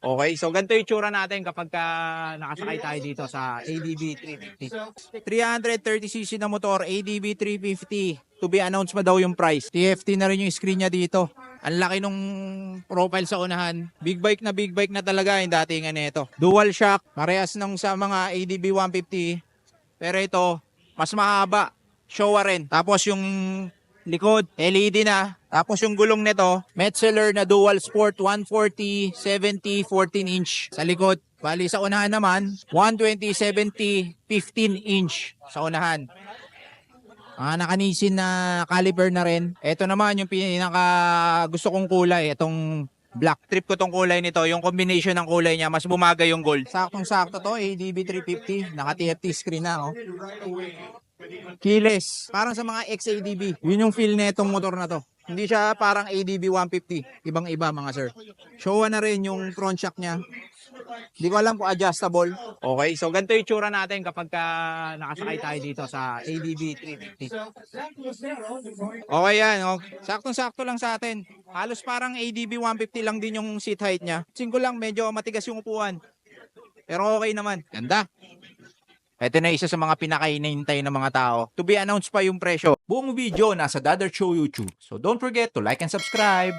Okay, so ganito yung tsura natin kapag nakasakay tayo dito sa ADB 350. 330cc na motor, ADB 350. To be announced pa daw yung price. TFT na rin yung screen niya dito. Ang laki nung profile sa unahan. Big bike na talaga yung datingan nito. Dual shock, parehas nung sa mga ADB 150. Pero ito, mas mahaba. Showa rin. Tapos yung likod, LED na. Tapos yung gulong nito, Metzeler na dual sport 140, 70, 14 inch sa likod. Bali sa unahan naman, 120, 70, 15 inch sa unahan. Nakanisin na caliper na rin. Ito naman yung pinaka gusto kong kulay. Itong black. Trip ko tong kulay nito. Yung combination ng kulay niya, mas bumagay yung gold. Saktong-sakto to, ADB 350. Naka-TFT screen na, oh. Keyless. Parang sa mga XADB. Yun yung feel netong motor na to. Hindi siya parang ADB 150. Ibang-iba mga sir. Showa na rin yung front shock niya. Hindi ko alam kung adjustable. Okay, so ganito yung tsura natin kapag nakasakay tayo dito sa ADB 350. Okay yan. Oh. Saktong-sakto lang sa atin. Halos parang ADB 150 lang din yung seat height niya. Singko lang, medyo matigas yung upuan. Pero okay naman. Ganda. Ito na isa sa mga pinakainintay ng mga tao. To be announced pa yung presyo. Buong video nasa Dader Show YouTube. So don't forget to like and subscribe.